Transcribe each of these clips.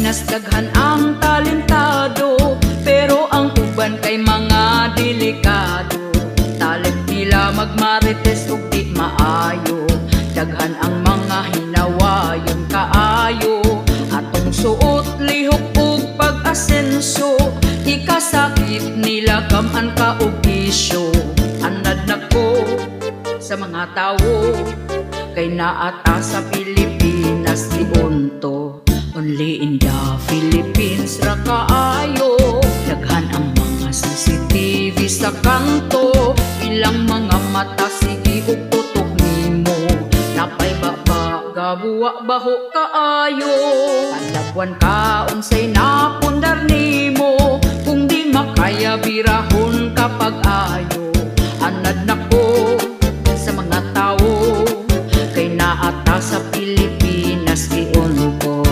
Pilipinas daghan ang talentado, pero ang uban kay mga delikado. Talent nila magmarites ug di maayo, daghan ang mga hinawayon kaayo. Atong suot lihok ug pag-asenso, ikasakit nila kaman ka og isyo. Anad nako sa mga tawo, kay naata sa Pilipinas giunto. Only in the Philippines ra kaayo, daghan ang mga CCTV sa kanto. Ilang mga mata sige ug tutok nimo, napay baba gabuwa baho kaayo. Palagwan ka unsay napundar nimo, kung di makaya birahon kapag ayo. Anad nako sa mga tao, kay naata sa Pilipinas giunto.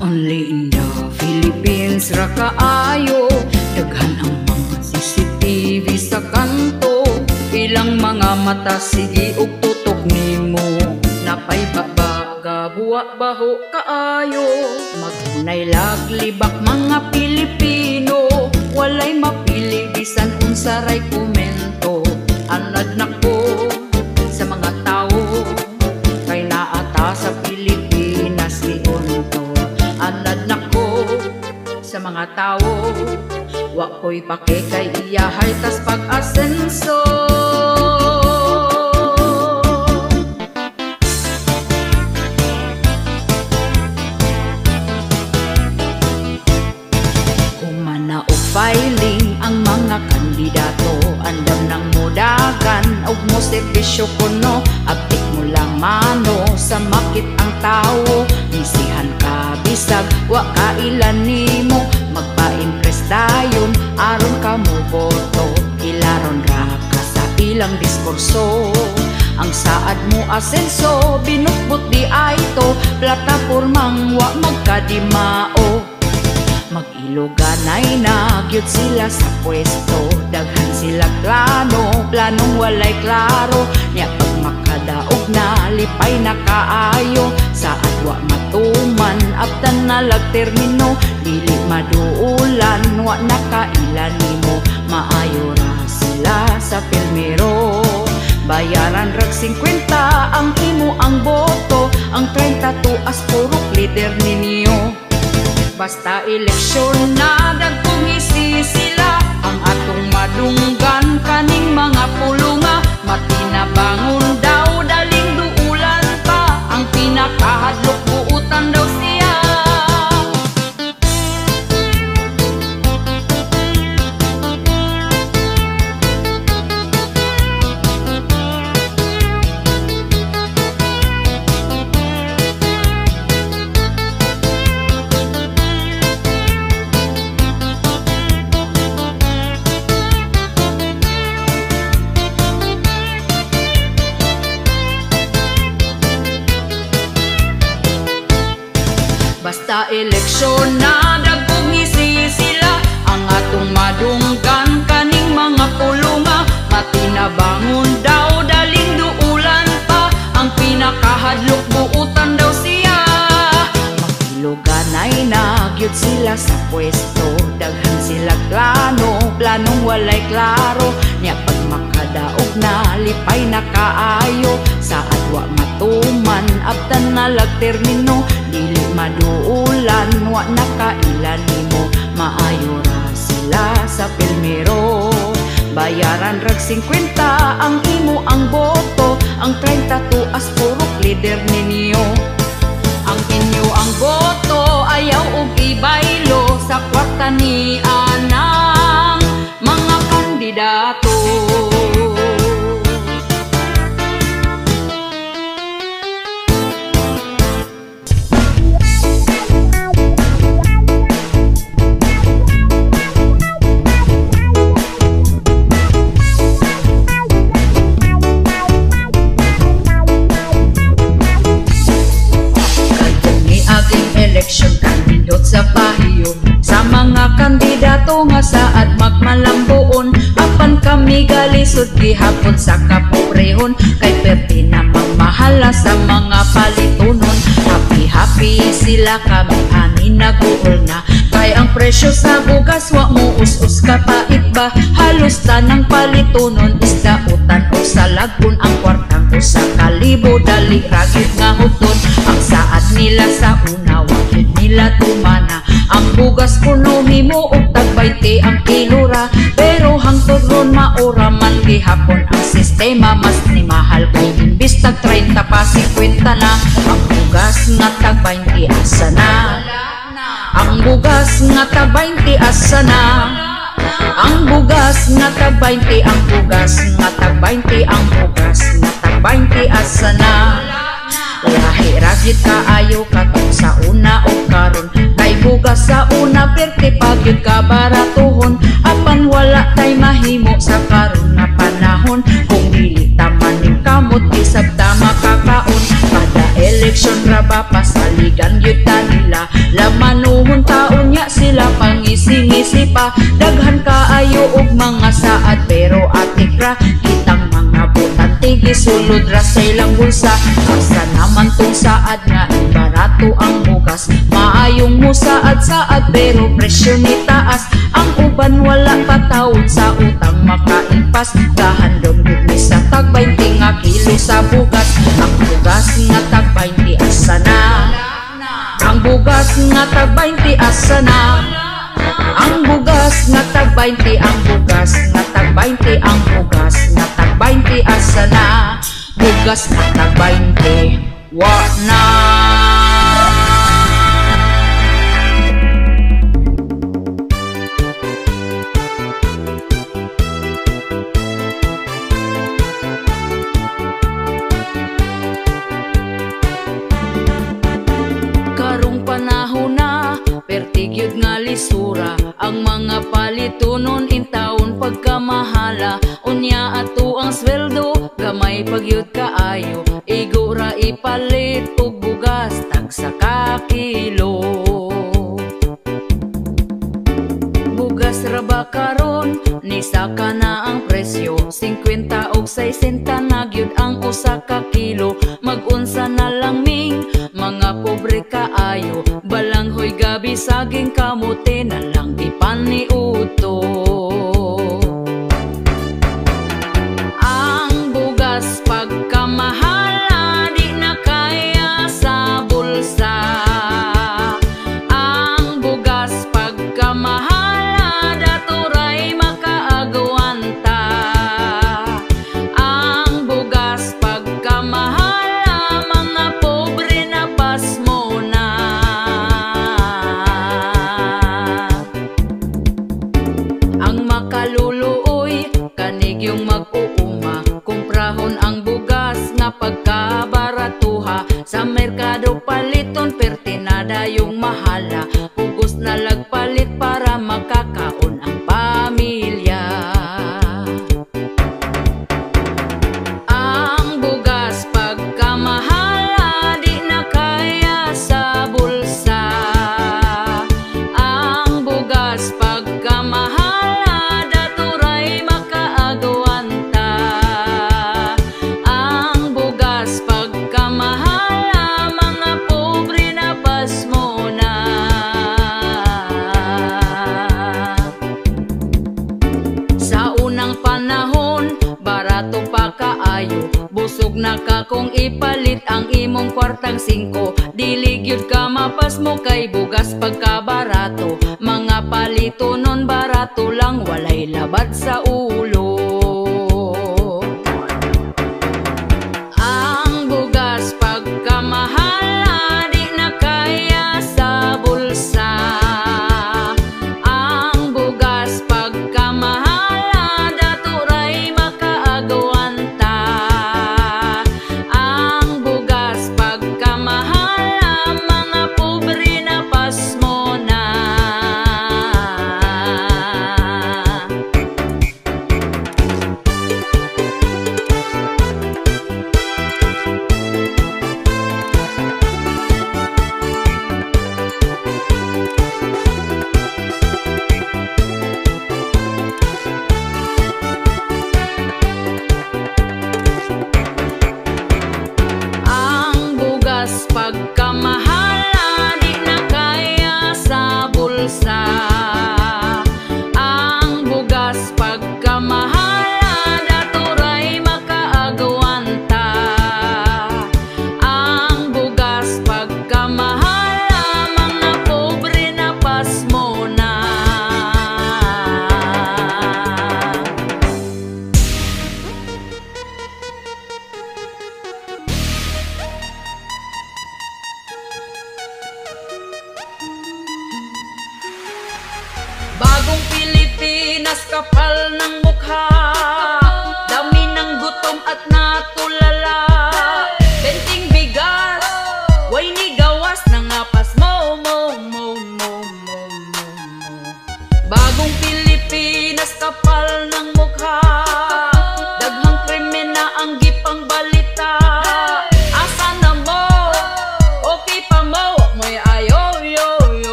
Only in the Philippines ra kaayo, daghan ang mga CCTV sa kanto. Ilang mga mata sige ug tutok nimo, napay baba gabuwa baho kaayo. Magunay laglibak mga Pilipino, walay mapili bisan unsa ray komento. Anad nako sa mga tao, kay naata sa Pilipinas giunto. Anad nako sa mga tao, wa ko'y pake kay iyahay tas pag-asenso. Humana o filing ang mga kandidato, andam ng mudagan og mo servisyo kuno. Apik mo lang mano sa makit ang tao, misihan ka bisag wa kailan nimo. Magpa-impress dayon aron ka mo boto, ilaron ra ka sa ilang diskurso. Ang saad mo asenso, binutbot di ay to, platapormang wa magkadimao. Mag-iloganay na gyud sila sa pwesto, daghan sila plano, planong walay klaro. Nya pag makadaog na, lipay na kaayo. Sa adwa matuman, abtan na lag-termino, dili maduulan, wa na kailan nimo. Maayo ra sila sa pilmero, bayaran rag 50 ang imo ang boto. Ang 30 tuas purok leader ninyo. Basta eleksyon na dagkong isisila, ang atong madunggan kaning mga pulunga. Matinabangon daw daling duulan pa, ang pinakahadlok buutan daw siya. Basta eleksyon na dagkong isisila, ang atong madunggan kaning mga pulunga. Matinabangon daw daling duulan pa, ang pinakahadlok buutan daw siya. Magiluganay na gyud sila sa pwesto, daghan sila plano, planong walay klaro. Nya pag makadaog na, lipay na kaayo. Sa adwa matuman, abtan na lag-termino, dili maduulan, wa na kailan nimo. Maayo ra sila sa pilmero, bayaran rag 50 ang imo ang boto. Ang 30 tuas purok leader ninyo. Ang inyo ang boto, ayaw og ibaylo sa kwarta ni anang mga kandidato. Eleksyon kandidot sa bahay. mga saad magmalambuon. Apan kami galisod gihapon sa kapobrehon, kay perti na magmahala sa mga palitunon. Happy sila kami ani naguol na, kay ang presyo sa bugas wa mo us-us kapait ba. Halos tanang palitunon isda utan o sa lagun, ang kwartang o sa kalibo dali ragit nga huton. Ang saad nila sa una wakid nila tumana, ang bugas puno himo og tag 20 ang kilora. Pero hangtod ron maura man gihapon ang sistema, mas ni mahal kay imbis tag 30 pa 50 na. Ang bugas nga tag 20 asa na, ang bugas nga tag 20 asa na, ang bugas nga tag 20, ang bugas nga tag 20, ang bugas nga tag 20 asa na. Lahi ragit kaayo katong sa una o karon, kay bugas sa una perti pagyud ka baratuhon. Apan wala tay mahimo sa karon nga panahon, kung dili taman ning kamot isab ta makakaon. Kada eleksyon ra ba pasaligan gyud ta nila, lamanuhon taon nya sila pangisi-ngisi pa. Daghan kaayo og mga saad pero atik ra kitang mga botante gisulod ra sa ilang bulsa. Asa naman tong saad nga barato ang bugas, maayong mo saad-saad pero presyo ni taas. Ang uban wala patawod sa utang makaimpas, gahandom gud ni sa tag 20 nga kilo sa bugas. Ang bugas nga tag 20 asa na, ang bugas nga tag 20 asa na, ang bugas nga tag 20, ang bugas nga tag 20, ang bugas nga tag 20 asa na, bugas nga tag 20 wa na. Karong panahon na pertigyud nga lisura, ang mga palitunon in taon pagkamahala. Unya ato ang sweldo gamay pagyud kaayo, igo ra ipalit og bugas tag sa kakilo. Bugas ra ba karon ni saka na ang presyo, 50 og 60 na gyud ang usa ka kilo. Mag-unsa na lang ming mga pobre kaayo, balanghoy gabi saging kamote na lang ipaniuto. Ang bugas pagkamahala di na kaya sa bulsa, ang bugas pagkamahala daturay makaagawanta. Ang bugas pagkamahala mga pobre na pasmo na. Ang makaluluoy kanig yung mag-uuma, kumprahon ang bugas nga pagkabaratuha. Sa merkado paliton pertinada yung mahala, pugos na lagpalit para makakaon ang pamilya. Ang bugas pagkamahala di na kaya sa bulsa, ang bugas pagkamahala daturay makaagawanta. Ang bugas pagkamahala mga pobre na pasmo na. Sa unang panahon barato pa kaayo, busog na ka kung ipalit ang imong kwartang 5. Dili gyud ka mapasmo kay bugas pagkabarato, mga palitunon barato lang walay labad sa ulo. Ang bugas pagkamahala di na kaya sa bulsa, ang bugas pagkamahala daturay makaagawanta. Ang bugas pagkamahala mga pobre na pasmo na.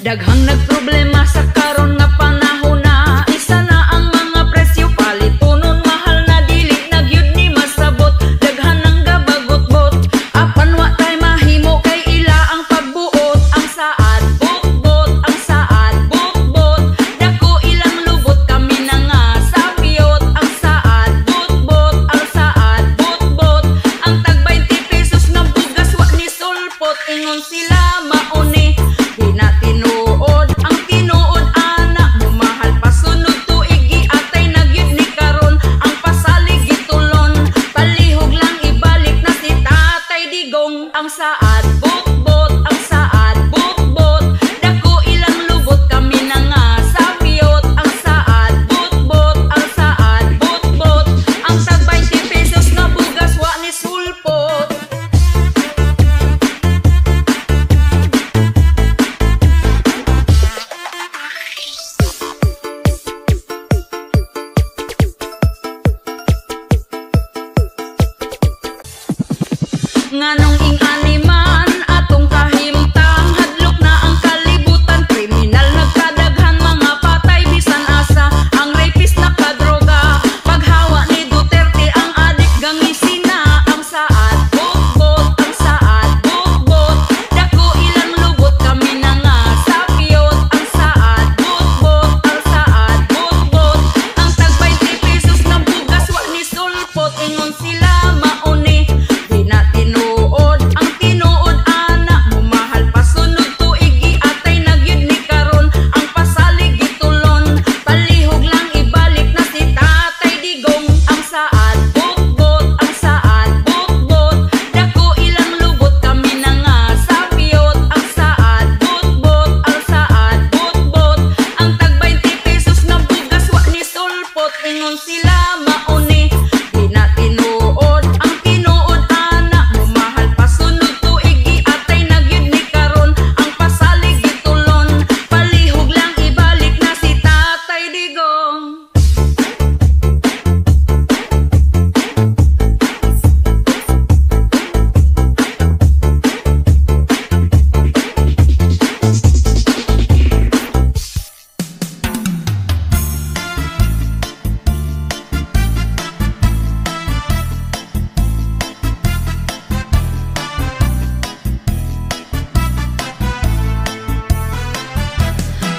Daghang nagproblema sa karon nga panahon na, isa na ang mga presyo palitunon mahal na dili nagyud ni masabot. Daghan ang gabagot-bot apan wa tay mahimo kay ila ang pagbuot. Ang saad bot-bot, ang saad bot-bot, dako ilang lubot kami na nga sapiyot. Ang saad bot-bot, ang saad bot-bot, ang tag 20 pesos nga bugas wa ni sulpot. Ingon sila mauni di na tinuod, ang tinuod ana mo mahal pasunod tuig giatay nagyud ni karon. Ang pasalig gitulon palihog lang ibalik na si Tatay Digong. Ang saad bot-bot, ang saad bot-bot, dako ilang lubot kami na nga sapiyot. Ang saad bot-bot, ang saad bot-bot, ang tag 20 pesos nga bugas wa ni sulpot. Nganong ing animan atong kahimtang hadlok na ang kalibutan. Kriminal nagkadaghan mga patay bisan asa, ang rapist nakadroga. Paghawa ni Duterte ang adik gangisina. Ang saad bot-bot, ang saad bot-bot, dako ilang lubot kami na nga sapiyot. Ang saad bot-bot, ang saad bot-bot, ang tag 20 pesos na bugas wa ni sulpot. Ingon sila mauni di na tinuod, ang tinuod ana mo mahal pasunod tuig giatay nagyud ni karon. Ang pasalig gitulon palihog lang ibalik na si Tatay Digong. Ang saad bot-bot, ang saad bot-bot, dako ilang lubot kami na nga sapiyot. Ang saad bot-bot, ang saad bot-bot, ang tag 20 pesos nga bugas wa ni sulpot. Ingon sila mauni di na tinuod, ang tinuod ana mo mahal pasunod tuig giatay nagyud ni karon. Ang pasalig gitulon palihog lang ibalik na si Tatay Digong.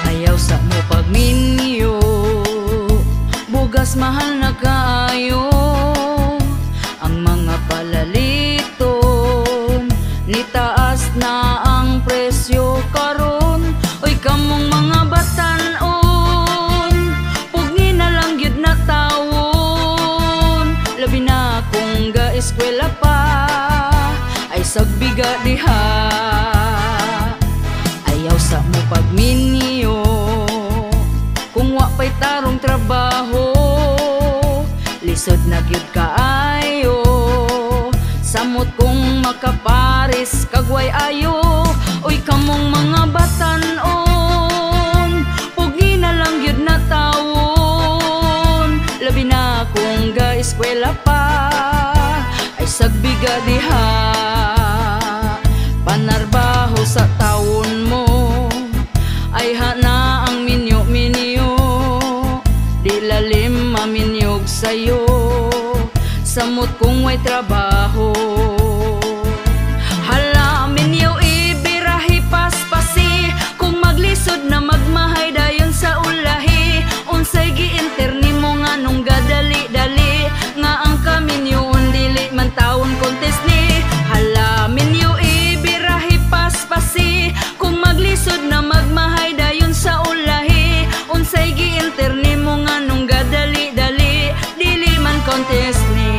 Ayaw sa mo pagminyo, bugas mahal na kaayo. Ang mga palaliton nitaas na ang presyo karon. Oy kamong mga batan-on, pugni na lang gyud na tawon. Labi na kung ga-eskwela pa ay sagbiga diha. Ayaw sa mo pagminyo, kung wa pa'y tarong trabaho, lisod na gyud kaayo. Samot kung makaparis kagway ayo. Oy kamong mga batan-on, pugni na lang gyud na tawon. Labi na kung ga-eskwela pa ay sagbiga diha. Panarbaho sa taon mo ay hana ang minyo-minyo, di lalim maminyog sa'yo. Samot kung may trabaho, hala minyo ibirahi paspasi. Kung maglisod na magmahay dayon sa ulahi, unsay giinterni mo nga nung gadali-dali. Nga ang kaminyoon dili man taon kontes ni. Hala minyo ibirahi paspasi. Kung maglisod na magmahay dayon sa ulahi, unsay giinterni mo nga nung gadali-dali, dili man kontes ni.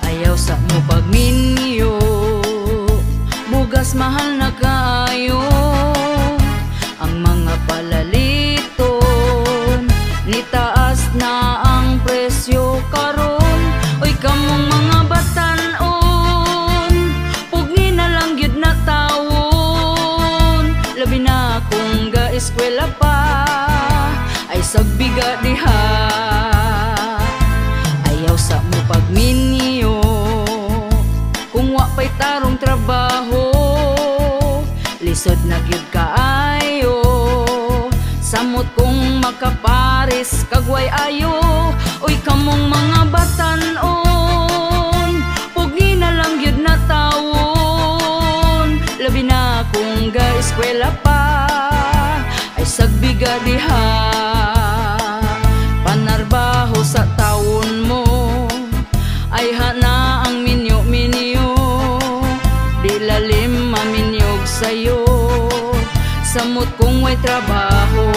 Ayaw sa mo pagminyo, bugas mahal na kaayo. Ang mga palaliton nitaas na ang presyo karon. Oy kamong mga batan-on, pugni na lang gyud na tawon. Labi na akong ga-eskwela pa, ay sagbiga diha. Ayaw sa mo pagminyo, kung wa pa'y tarong trabaho, lisod na gyud kaayo. Samot kong makaparis kagway ayo, uy kamong mga batan-on, pugi na lang gyud na tawon. Labi na kung ga-eskwela pa, ay sagbiga diha. Panarbaho sa taon mo, ay hana ang minyo-minyo, di lalim maminyog sa'yo. Samot kong way trabaho,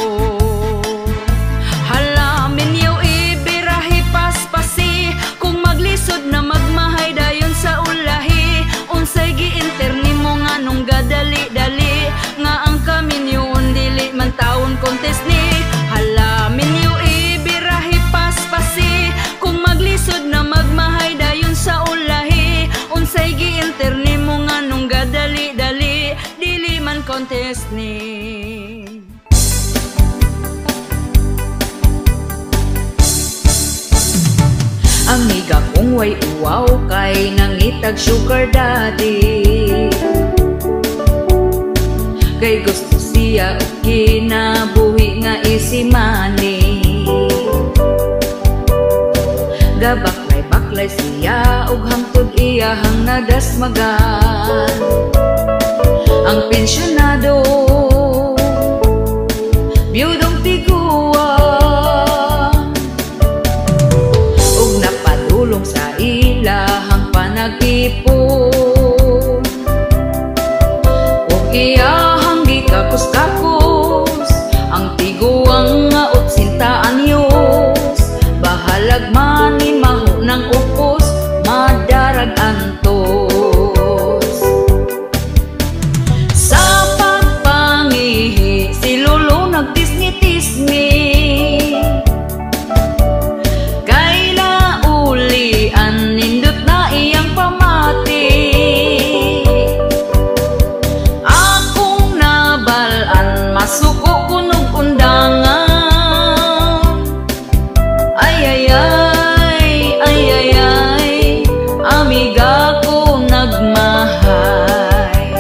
hala minyo ibirahi paspasi, kung maglisod na magmahay dayon sa ulahi. Unsay giinterni mo nga nung gadali-dali, nga ang kaminyoon dili man taon contest ni. Hala minyo ibirahi paspasi, kung maglisod na magmahay dayon sa ulahi. Unsay giinterni mo nga nung gadali-dali, dili man contest ni. Amiga kong way uwaw kay nangitag sugar daddy, kay gusto siya og kinabuhi nga easy money. Gabaklay-baklay siya og hangtod iyahang nadasmagan. Ang pensyonado, biyudong tiguan, ug napadulong sa ilahang panag-ipon. Ug iyahang gikakos-kakos ang tiguang nga 80 anyos. Bahalag man ni maho ng upos, madarag antos. Masuko kunog undangan, ay amiga ko nagmahay.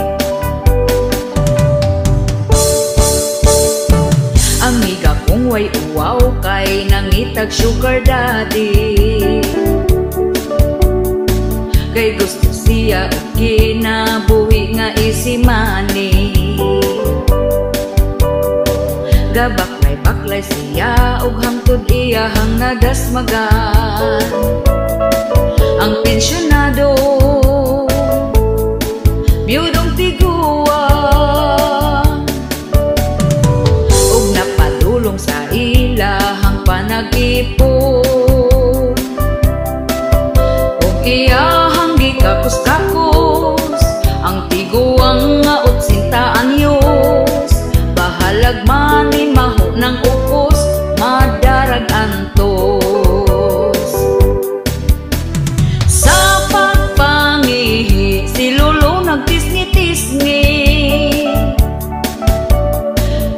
Amiga kong way uwaw kay nangitag sugar daddy, kay gusto siya og kinabuhi nga easy money. Gabaklay-baklay siya og hangtod iyahang nadasmagan. Ang pensyonado, biyudong tiguan, ug napadulong sa ilahang panag-ipon. Ug iyahang gikakos-kakos ang tiguang nga 80 anyos. Bahalag man ni maho ng upos, madarag antos. Sa pagpangihi si lolo nagtisni-tisni,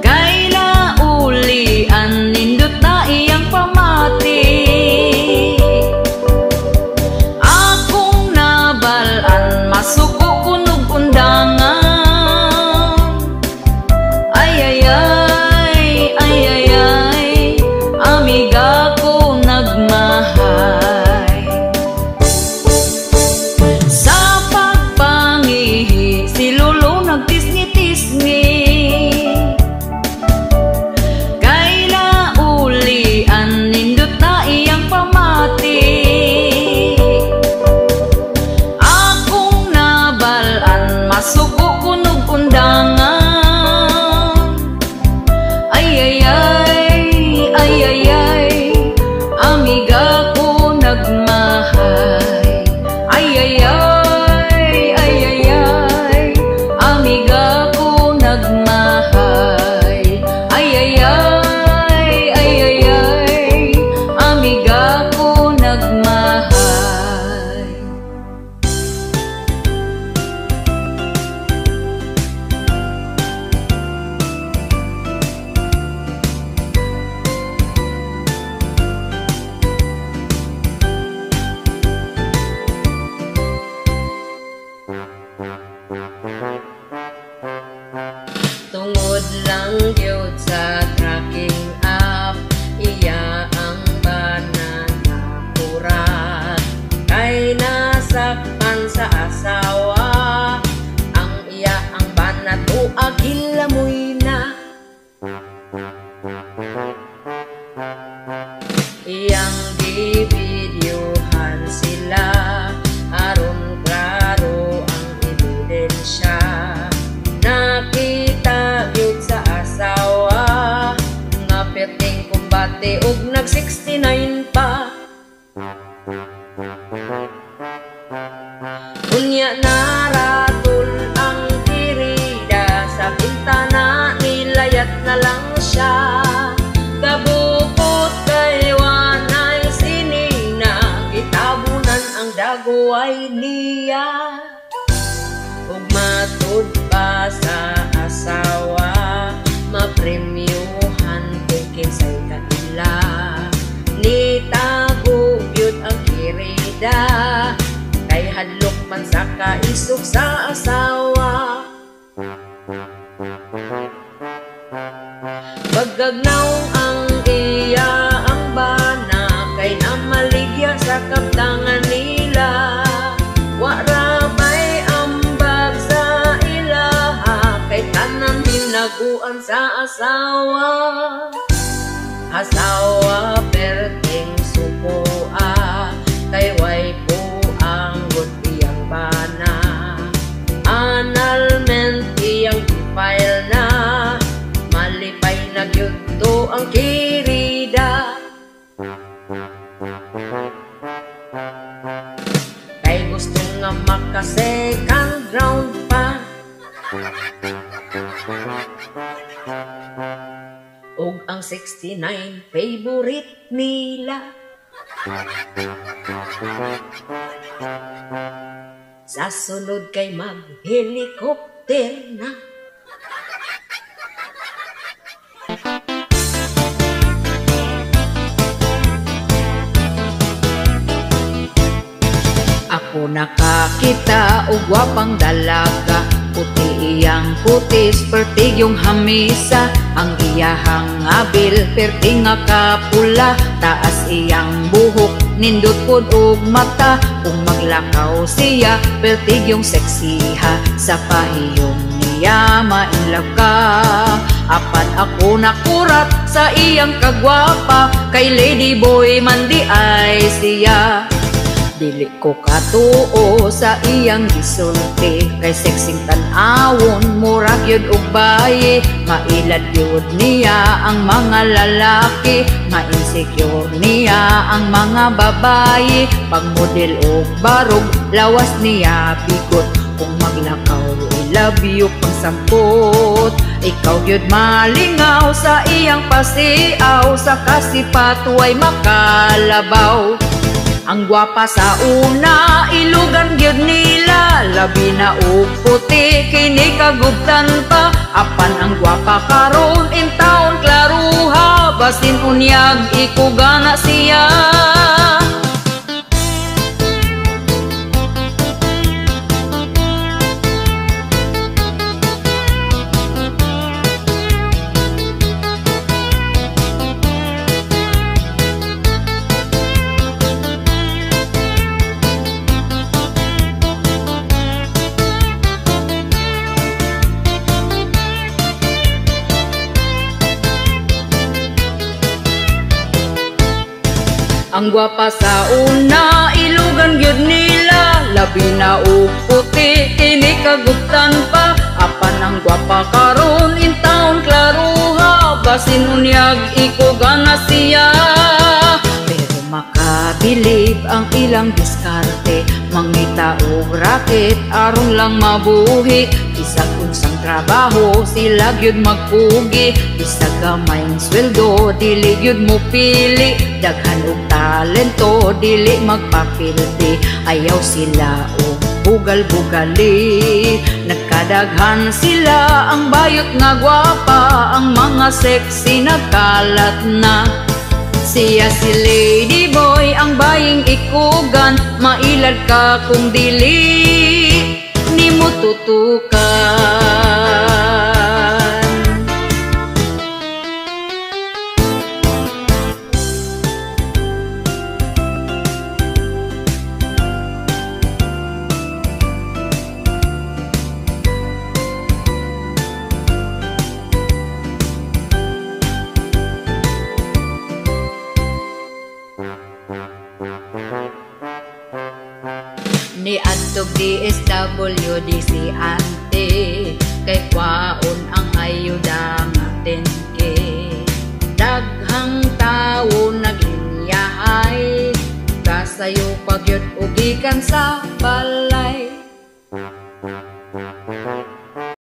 kay laulian nindot na iyang pamati. Akong nabalaan masuko kunog undangan, ay amiga Iyang gibidyohan sila aron klaro ang ebidensya. Nakita gyud sa asawa nga perting kumbate ug nag 69 pa. Unya naratol ang kirida sa bintana, nilayat na lang siya. Kabukot kay wanay sinina, gitabunan ang daguay niya. Ug matud pa sa asawa, mapremyuhan kung kinsay kaila. Nitago gyud ang kirida, kay hadlok man sa kaisog sa asawa. Pagagnaw ang iya ang bana, kay namaligya sa kaptangan nila. Warabay ambag sa ilaha, kay tanan hinaguan sa asawa. Asawa perting supoa, kay way po ang iyang bana. Annulment iyang file na, malipay na gyudto ang kirida. Kay gusto nga maka second round pa, ug ang 69 favorite nila. Sa sunod kay mag-helicopter na. Ako nakakita og gwapang dalaga, puti iyang putis, pertig yung hamisa. Ang iyahang abil, perting nga kapula, taas iyang buhok, nindot pod og mata. Kung maglakaw siya, pertig yung seksiha, sa pahiyong niya mainlaw ka. Apan ako nakurat sa iyang kagwapa, kay lady boy man di ay siya. Dili ko katuo sa iyang gisulti, kay seksing tan-awon, murag yun og bayi. Mailad yun niya ang mga lalaki, ma-insecure niya ang mga babayi. Pag model og barog, lawas niya bigot. Kung maglakaw, I love you pang sampot. Ikaw yun malingaw sa iyang pasiaw, sa kasipat way makalabaw. Ang gwapa sa una, ilugan gyud nila, labi na og puti, kini kagubtan pa. Apan ang gwapa karon, in taon klaruha, basin unyag ikugana siya. Ang gwapa sa una, ilugan gyud nila, labi na og puti, kini kagubtan pa. Apan ang gwapa karon, in taon klaruha, basin unyag ikugana siya. Pero makabilib ang ilang diskarte, mangita og raket, aron lang mabuhi. Bisag unsang trabaho, sila gyud magpugi. Bisag gamayng sweldo, dili gyud mo pili. Daghan og talento, dili magpapildi. Ayaw sila og bugal-bugali. Nagkadaghan sila ang bayot nga gwapa, ang mga sexy nagkalat na. Siya si lady boy, ang baying ikugan, mailad ka kung dili ni mo tutukan. Ni adtog DSWD si ante, kay kwaon ang ayuda nga 10K. Daghang tawo naginyahay, kasayo pagyud ugikan sa balay.